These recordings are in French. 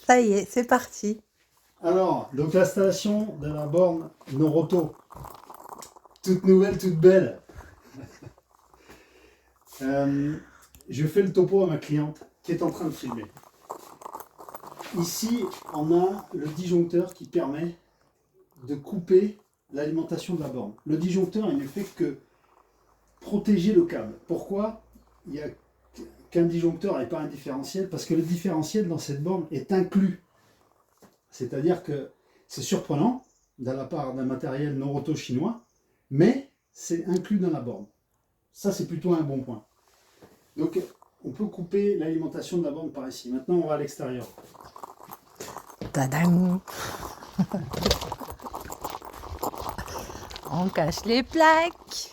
Ça y est, c'est parti. Alors, donc l'installation de la borne Noroto, toute nouvelle, toute belle. Je fais le topo à ma cliente qui est en train de filmer. Ici, on a le disjoncteur qui permet de couper l'alimentation de la borne. Le disjoncteur, il ne fait que protéger le câble. Pourquoi il n'y a qu'un disjoncteur et pas un différentiel? Parce que le différentiel dans cette borne est inclus. C'est-à-dire que c'est surprenant de la part d'un matériel Noroto chinois, mais c'est inclus dans la borne. Ça, c'est plutôt un bon point. Donc, on peut couper l'alimentation de la borne par ici. Maintenant, on va à l'extérieur. Tadam. On cache les plaques.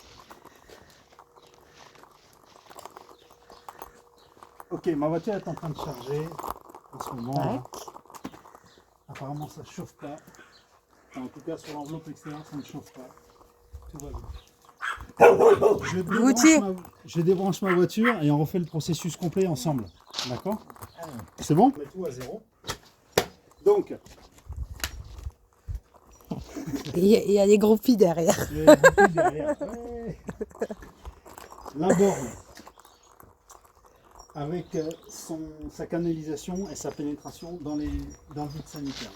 Ok, ma voiture est en train de charger en ce moment. Là. Tac. Apparemment, ça ne chauffe pas. Enfin, en tout cas, sur l'enveloppe extérieure, ça ne chauffe pas. Tout va bien. Je débranche ma voiture et on refait le processus complet ensemble. D'accord? C'est bon? On met tout à zéro. Donc, Il y a des groupies derrière. Ouais. La borne avec sa canalisation et sa pénétration dans le vide sanitaire.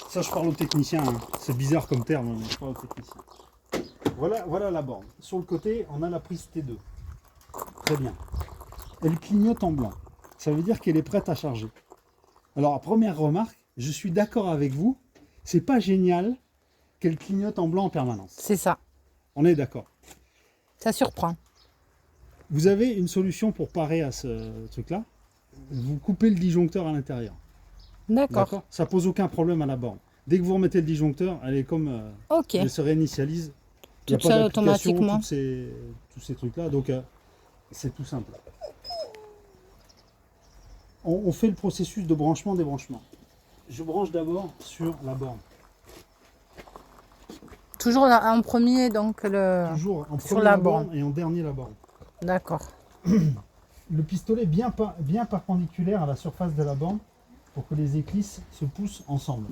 Ça, je parle au technicien. Hein. C'est bizarre comme terme, mais je parle au technicien. Voilà la borne. Sur le côté, on a la prise T2. Très bien. Elle clignote en blanc. Ça veut dire qu'elle est prête à charger. Alors, première remarque, je suis d'accord avec vous. C'est pas génial qu'elle clignote en blanc en permanence. C'est ça. On est d'accord. Ça surprend. Vous avez une solution pour parer à ce truc-là. Vous coupez le disjoncteur à l'intérieur. D'accord. Ça pose aucun problème à la borne. Dès que vous remettez le disjoncteur, elle est comme... Ok. Elle se réinitialise. Toute seule automatiquement. Tous ces trucs-là. Donc, c'est tout simple. On fait le processus de branchement-débranchement. Je branche d'abord sur la borne. Toujours là, en premier, donc Toujours en sur premier la la borne. et en dernier la borne. D'accord. Le pistolet bien perpendiculaire à la surface de la borne pour que les éclisses se poussent ensemble.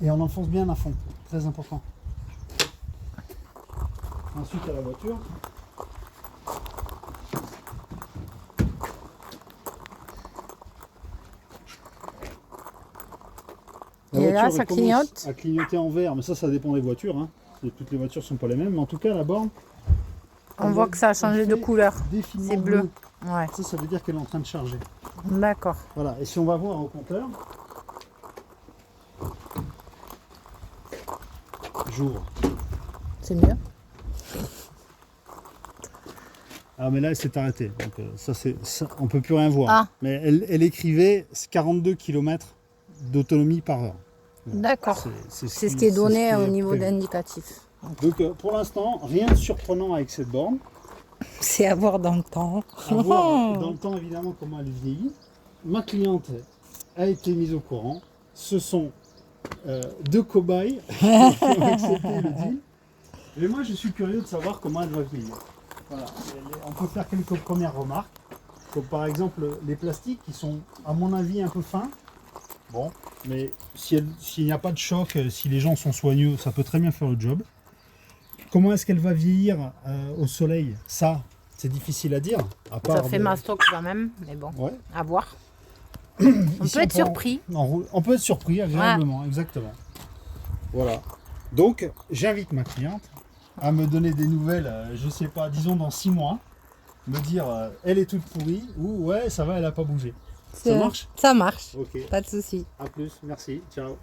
Et on enfonce bien à fond, très important. Ensuite à la voiture. Et là, ça clignote. À clignoter en vert, mais ça dépend des voitures. Hein. Et toutes les voitures ne sont pas les mêmes, mais en tout cas la borne. On voit que ça a changé de couleur. Défilement C'est bleu. Ouais. Ça veut dire qu'elle est en train de charger. D'accord. Voilà, et si on va voir au compteur, j'ouvre. C'est mieux. Ah mais là elle s'est arrêtée, donc on ne peut plus rien voir. Ah. Mais elle écrivait 42 km d'autonomie par heure. D'accord. C'est C'est ce qui est donné au niveau prévu. d'indicatif. Donc pour l'instant, rien de surprenant avec cette borne. C'est à voir dans le temps. À voir dans le temps évidemment comment elle vieillit. Ma cliente a été mise au courant. Ce sont deux cobayes qui ont accepté le deal. Mais moi je suis curieux de savoir comment elle va vieillir. Voilà. On peut faire quelques premières remarques. Comme par exemple les plastiques qui sont à mon avis un peu fins. Bon, mais s'il n'y a pas de choc, si les gens sont soigneux, ça peut très bien faire le job. Comment est-ce qu'elle va vieillir au soleil? Ça, c'est difficile à dire. À part Ça fait mastoc quand même, mais bon, Ouais. à voir. Ici, On peut être surpris. On peut être surpris agréablement, exactement. Voilà. Donc, j'invite ma cliente à me donner des nouvelles, je sais pas, disons dans 6 mois, me dire elle est toute pourrie ou ouais, ça va, elle a pas bougé. Ça marche? Ça marche. Ok. Pas de souci. À plus, merci, ciao.